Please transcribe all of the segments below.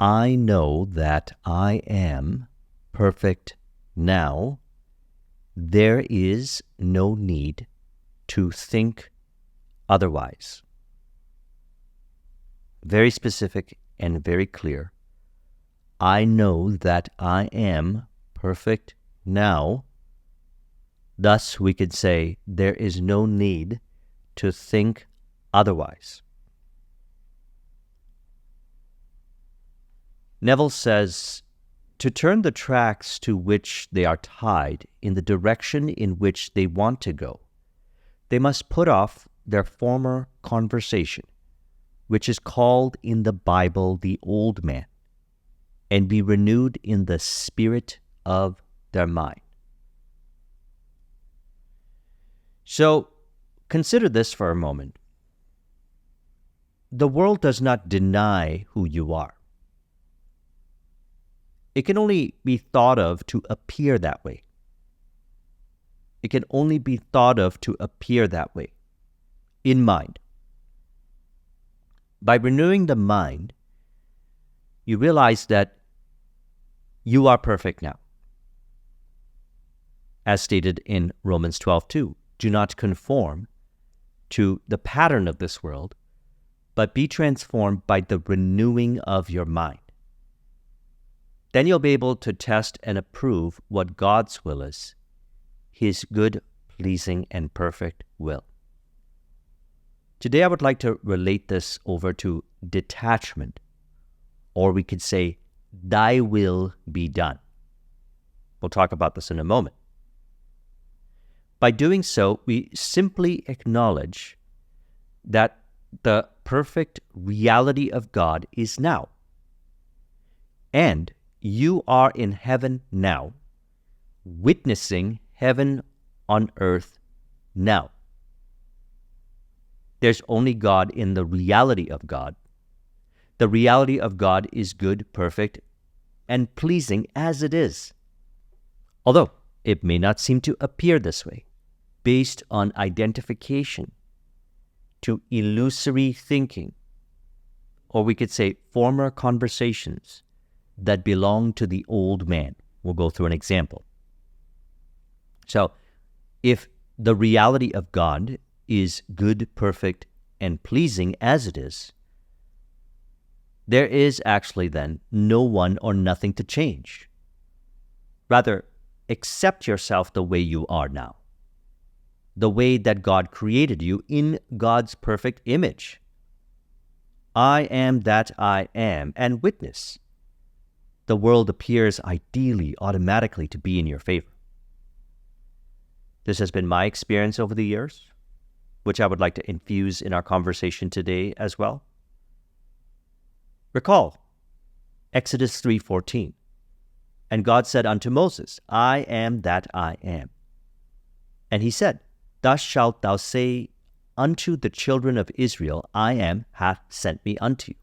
I know that I am perfect now. There is no need to think otherwise. Very specific and very clear. I know that I am perfect now. Thus, we could say there is no need to think otherwise. Neville says, to turn the tracks to which they are tied in the direction in which they want to go, they must put off their former conversation, which is called in the Bible the old man, and be renewed in the spirit of their mind. So, consider this for a moment. The world does not deny who you are. It can only be thought of to appear that way. It can only be thought of to appear that way, in mind. By renewing the mind, you realize that you are perfect now. As stated in Romans 12:2, do not conform to the pattern of this world, but be transformed by the renewing of your mind. Then you'll be able to test and approve what God's will is, His good, pleasing, and perfect will. Today I would like to relate this over to detachment, or we could say, thy will be done. We'll talk about this in a moment. By doing so, we simply acknowledge that the perfect reality of God is now. And you are in heaven now, witnessing heaven on earth now. There's only God in the reality of God. The reality of God is good, perfect, and pleasing as it is. Although it may not seem to appear this way, based on identification to illusory thinking, or we could say former conversations that belong to the old man. We'll go through an example. So, if the reality of God is good, perfect, and pleasing as it is, there is actually then no one or nothing to change. Rather, accept yourself the way you are now, the way that God created you in God's perfect image. I am that I am, and witness. The world appears ideally, automatically to be in your favor. This has been my experience over the years, which I would like to infuse in our conversation today as well. Recall Exodus 3:14. And God said unto Moses, I am that I am. And he said, thus shalt thou say unto the children of Israel, I am hath sent me unto you.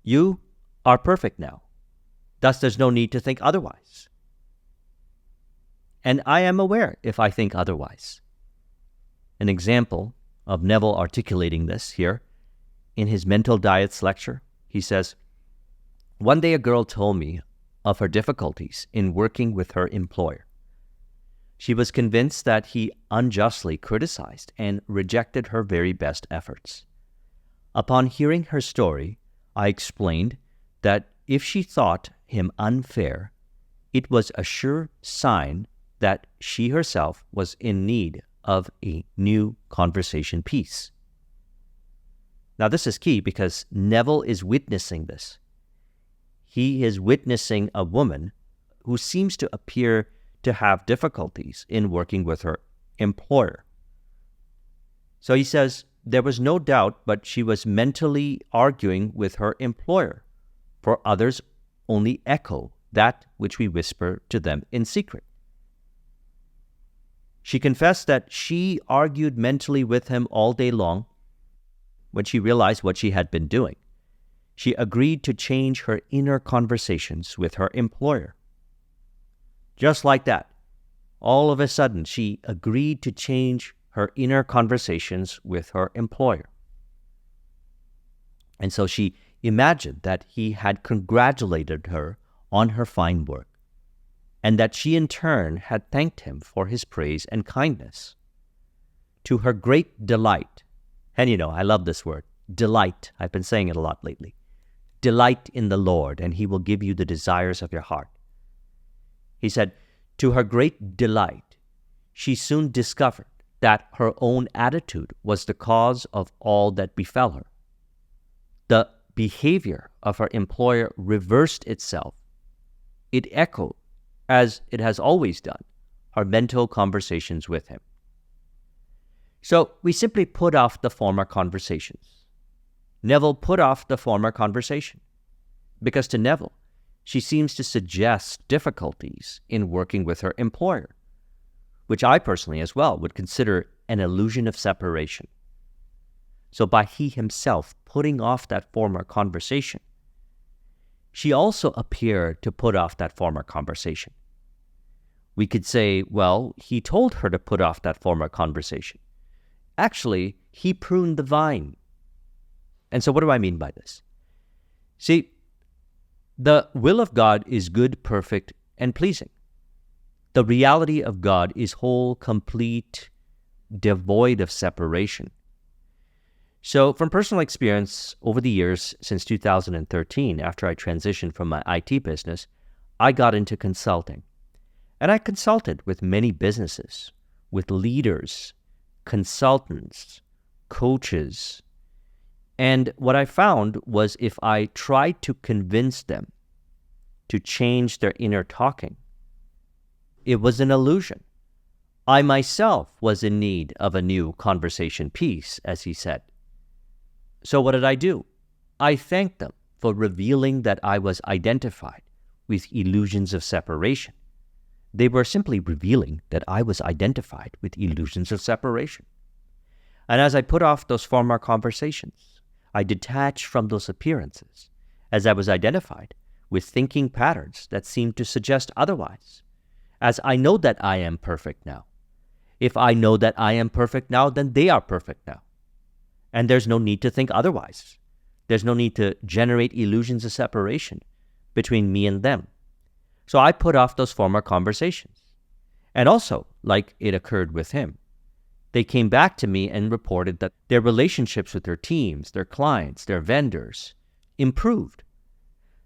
You are perfect now. Thus there's no need to think otherwise. And I am aware if I think otherwise. An example of Neville articulating this here, in his Mental Diets lecture, he says, one day a girl told me of her difficulties in working with her employer. She was convinced that he unjustly criticized and rejected her very best efforts. Upon hearing her story, I explained that if she thought him unfair, it was a sure sign that she herself was in need of a new conversation piece. Now this is key because Neville is witnessing this. He is witnessing a woman who seems to appear to have difficulties in working with her employer. So he says, there was no doubt, but she was mentally arguing with her employer, for others only echo that which we whisper to them in secret. She confessed that she argued mentally with him all day long. When she realized what she had been doing, she agreed to change her inner conversations with her employer. Just like that, all of a sudden, she agreed to change her inner conversations with her employer. And so she Imagine that he had congratulated her on her fine work, and that she in turn had thanked him for his praise and kindness. To her great delight, and I love this word, delight. I've been saying it a lot lately. Delight in the Lord, and he will give you the desires of your heart. He said, to her great delight, she soon discovered that her own attitude was the cause of all that befell her. The behavior of her employer reversed itself. It echoed, as it has always done, her mental conversations with him. So we simply put off the former conversations. Neville put off the former conversation because to Neville, she seems to suggest difficulties in working with her employer, which I personally as well would consider an illusion of separation. So by he himself putting off that former conversation, she also appeared to put off that former conversation. We could say, well, he told her to put off that former conversation. Actually, he pruned the vine. And so what do I mean by this? See, the will of God is good, perfect, and pleasing. The reality of God is whole, complete, devoid of separation. So from personal experience over the years since 2013, after I transitioned from my IT business, I got into consulting. And I consulted with many businesses, with leaders, consultants, coaches. And what I found was if I tried to convince them to change their inner talking, it was an illusion. I myself was in need of a new conversation piece, as he said. So what did I do? I thanked them for revealing that I was identified with illusions of separation. They were simply revealing that I was identified with illusions of separation. And as I put off those former conversations, I detached from those appearances as I was identified with thinking patterns that seemed to suggest otherwise. As I know that I am perfect now. If I know that I am perfect now, then they are perfect now. And there's no need to think otherwise. There's no need to generate illusions of separation between me and them. So I put off those former conversations. And also, like it occurred with him, they came back to me and reported that their relationships with their teams, their clients, their vendors improved.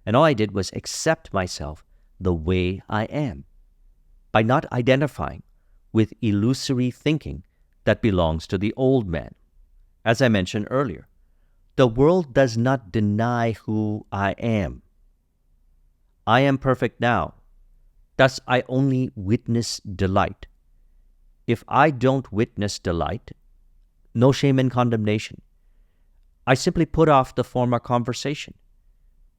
And all I did was accept myself the way I am by not identifying with illusory thinking that belongs to the old man. As I mentioned earlier, the world does not deny who I am. I am perfect now. Thus, I only witness delight. If I don't witness delight, no shame and condemnation. I simply put off the former conversation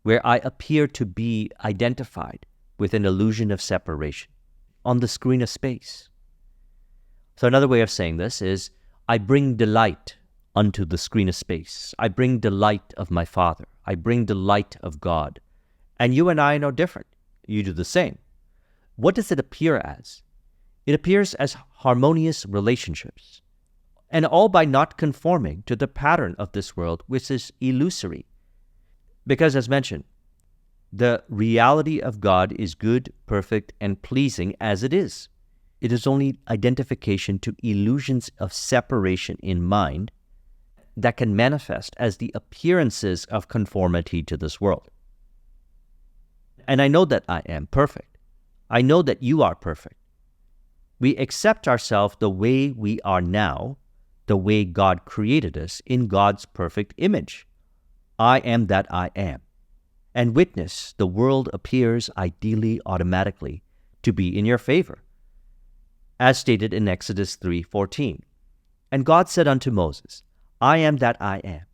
where I appear to be identified with an illusion of separation on the screen of space. So another way of saying this is, I bring delight unto the screen of space. I bring delight of my Father. I bring delight of God. And you and I are no different. You do the same. What does it appear as? It appears as harmonious relationships, and all by not conforming to the pattern of this world, which is illusory. Because as mentioned, the reality of God is good, perfect, and pleasing as it is. It is only identification to illusions of separation in mind that can manifest as the appearances of conformity to this world. And I know that I am perfect. I know that you are perfect. We accept ourselves the way we are now, the way God created us in God's perfect image. I am that I am. And witness, the world appears ideally automatically to be in your favor. As stated in Exodus 3:14. And God said unto Moses, I am that I am.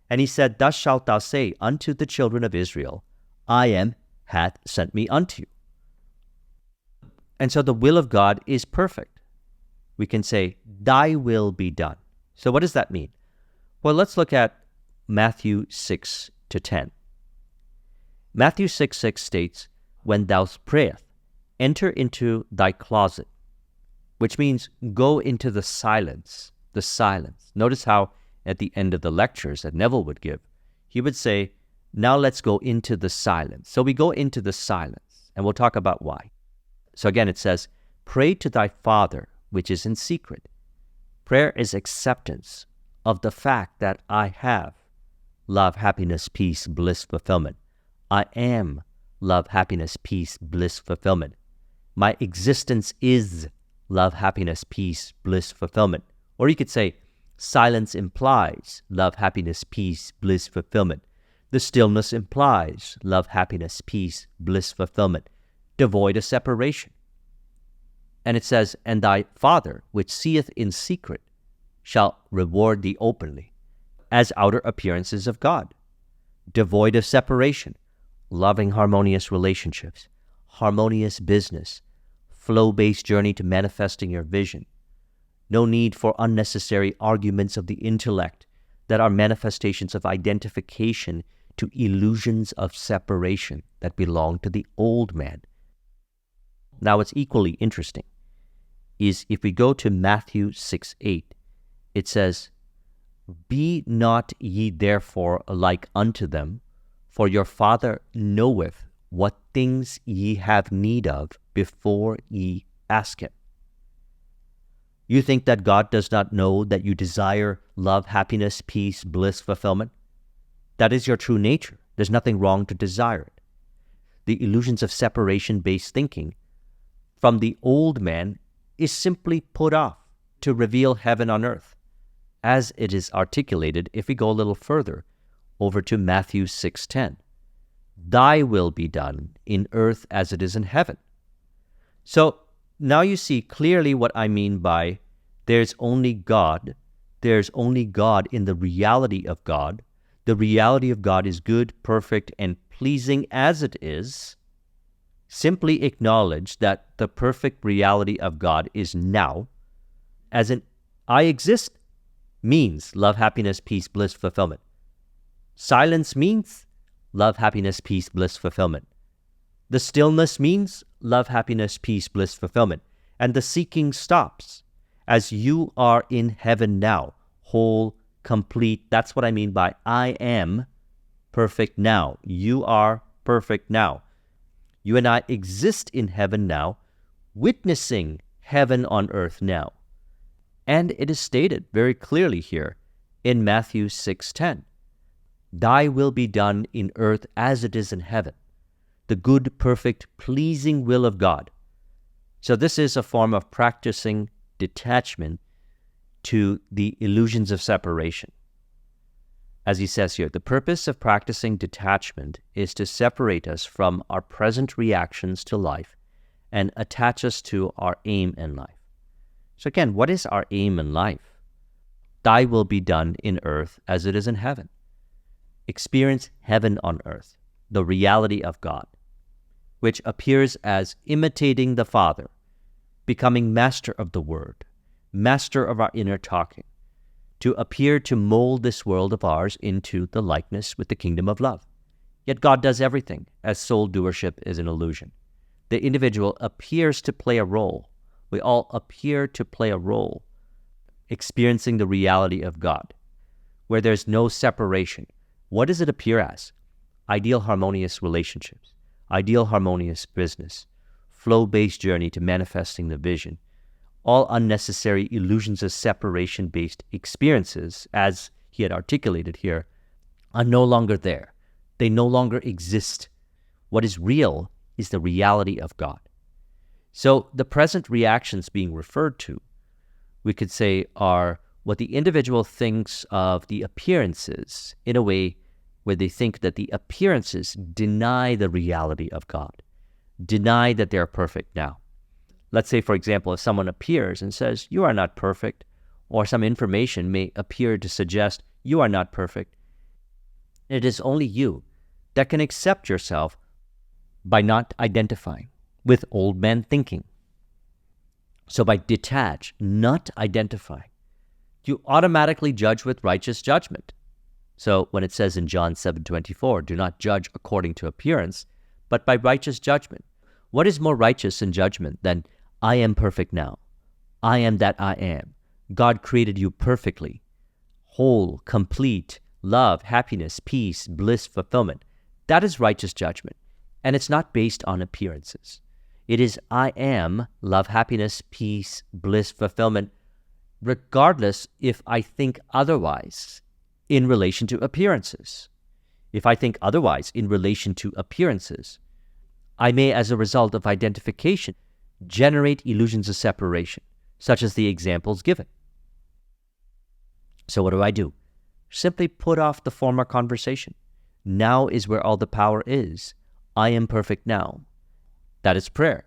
And he said, Thus shalt thou say unto the children of Israel, I am hath sent me unto you. And so the will of God is perfect. We can say, thy will be done. So what does that mean? Well, let's look at Matthew 6-10. Matthew 6:6 states, When thou prayest, enter into thy closet, which means go into the silence, the silence. Notice how at the end of the lectures that Neville would give, he would say, Now let's go into the silence. So we go into the silence, and we'll talk about why. So again, it says, pray to thy Father, which is in secret. Prayer is acceptance of the fact that I have love, happiness, peace, bliss, fulfillment. I am love, happiness, peace, bliss, fulfillment. My existence is love, happiness, peace, bliss, fulfillment. Or you could say, silence implies love, happiness, peace, bliss, fulfillment. The stillness implies love, happiness, peace, bliss, fulfillment, devoid of separation. And it says, and thy Father, which seeth in secret, shall reward thee openly, as outer appearances of God, devoid of separation, loving harmonious relationships, harmonious business, flow-based journey to manifesting your vision. No need for unnecessary arguments of the intellect that are manifestations of identification to illusions of separation that belong to the old man. Now, what's equally interesting is if we go to Matthew 6:8, it says, be not ye therefore like unto them, for your Father knoweth what things ye have need of before ye ask him. You think that God does not know that you desire love, happiness, peace, bliss, fulfillment? That is your true nature. There's nothing wrong to desire it. The illusions of separation-based thinking from the old man is simply put off to reveal heaven on earth, as it is articulated if we go a little further over to Matthew 6:10. Thy will be done in earth as it is in heaven. So now you see clearly what I mean by there's only God. There's only God in the reality of God. The reality of God is good, perfect, and pleasing as it is. Simply acknowledge that the perfect reality of God is now, as in I exist, means love, happiness, peace, bliss, fulfillment. Silence means love, happiness, peace, bliss, fulfillment. The stillness means love, happiness, peace, bliss, fulfillment. And the seeking stops as you are in heaven now, whole, complete. That's what I mean by I am perfect now. You are perfect now. You and I exist in heaven now, witnessing heaven on earth now. And it is stated very clearly here in Matthew 6:10. Thy will be done in earth as it is in heaven. The good, perfect, pleasing will of God. So this is a form of practicing detachment to the illusions of separation. As he says here, the purpose of practicing detachment is to separate us from our present reactions to life and attach us to our aim in life. So again, what is our aim in life? Thy will be done in earth as it is in heaven. Experience heaven on earth, the reality of God, which appears as imitating the Father, becoming master of the Word, master of our inner talking, to appear to mold this world of ours into the likeness with the kingdom of love. Yet God does everything, as soul doership is an illusion. The individual appears to play a role. We all appear to play a role, experiencing the reality of God, where there's no separation. What does it appear as? Ideal harmonious relationships, ideal harmonious business, flow-based journey to manifesting the vision. All unnecessary illusions of separation-based experiences, as he had articulated here, are no longer there. They no longer exist. What is real is the reality of God. So the present reactions being referred to, we could say, are what the individual thinks of the appearances in a way where they think that the appearances deny the reality of God, deny that they're perfect now. Let's say, for example, if someone appears and says, you are not perfect, or some information may appear to suggest you are not perfect, it is only you that can accept yourself by not identifying with old man thinking. So by detach, not identify, you automatically judge with righteous judgment. So when it says in John 7:24, do not judge according to appearance, but by righteous judgment. What is more righteous in judgment than I am perfect now? I am that I am. God created you perfectly, whole, complete, love, happiness, peace, bliss, fulfillment. That is righteous judgment, and it's not based on appearances. It is I am love, happiness, peace, bliss, fulfillment, regardless if I think otherwise in relation to appearances. If I think otherwise in relation to appearances, I may, as a result of identification, generate illusions of separation, such as the examples given. So what do? Simply put off the former conversation. Now is where all the power is. I am perfect now. That is prayer.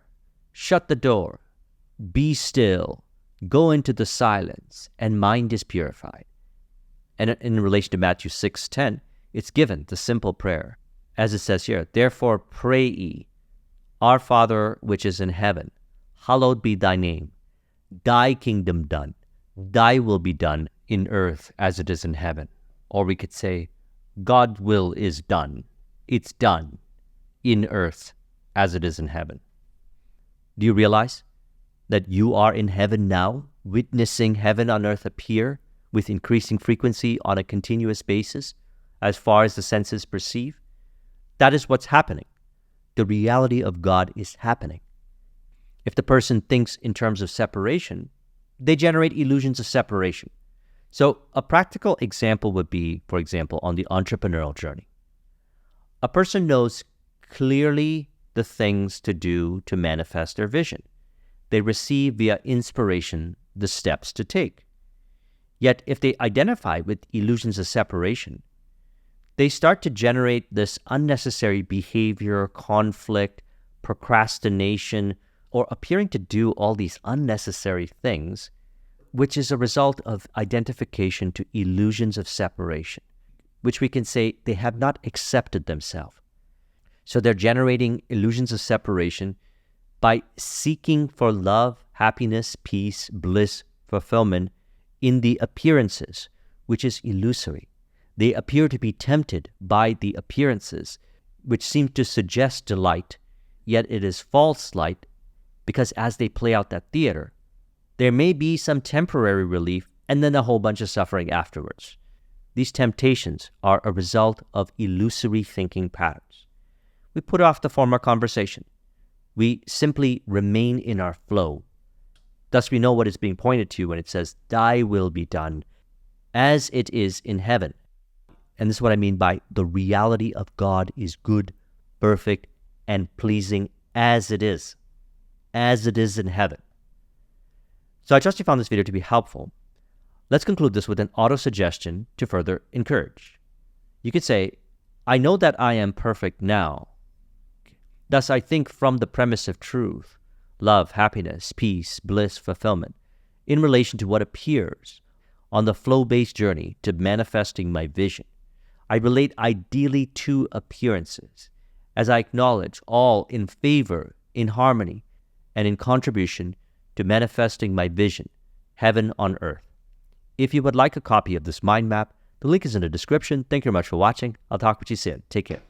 Shut the door. Be still. Go into the silence, and mind is purified. And in relation to Matthew 6:10, it's given the simple prayer, as it says here, therefore pray ye, Our Father which is in heaven, hallowed be thy name. Thy kingdom done. Thy will be done in earth as it is in heaven. Or we could say, God's will is done. It's done in earth as it is in heaven. Do you realize that you are in heaven now, witnessing heaven on earth appear with increasing frequency on a continuous basis as far as the senses perceive? That is what's happening. The reality of God is happening. If the person thinks in terms of separation, they generate illusions of separation. So a practical example would be, for example, on the entrepreneurial journey. A person knows clearly the things to do to manifest their vision. They receive via inspiration the steps to take. Yet if they identify with illusions of separation, they start to generate this unnecessary behavior, conflict, procrastination, or appearing to do all these unnecessary things, which is a result of identification to illusions of separation, which we can say they have not accepted themselves. So they're generating illusions of separation by seeking for love, happiness, peace, bliss, fulfillment in the appearances, which is illusory. They appear to be tempted by the appearances, which seem to suggest delight, yet it is false light, because as they play out that theater, there may be some temporary relief and then a whole bunch of suffering afterwards. These temptations are a result of illusory thinking patterns. We put off the former conversation. We simply remain in our flow. Thus we know what is being pointed to when it says, Thy will be done, as it is in heaven. And this is what I mean by the reality of God is good, perfect, and pleasing as it is in heaven. So I trust you found this video to be helpful. Let's conclude this with an auto-suggestion to further encourage. You could say, I know that I am perfect now. Thus I think from the premise of truth, love, happiness, peace, bliss, fulfillment, in relation to what appears on the flow-based journey to manifesting my vision. I relate ideally to appearances, as I acknowledge all in favor, in harmony, and in contribution to manifesting my vision, heaven on earth. If you would like a copy of this mind map, the link is in the description. Thank you very much for watching. I'll talk with you soon. Take care.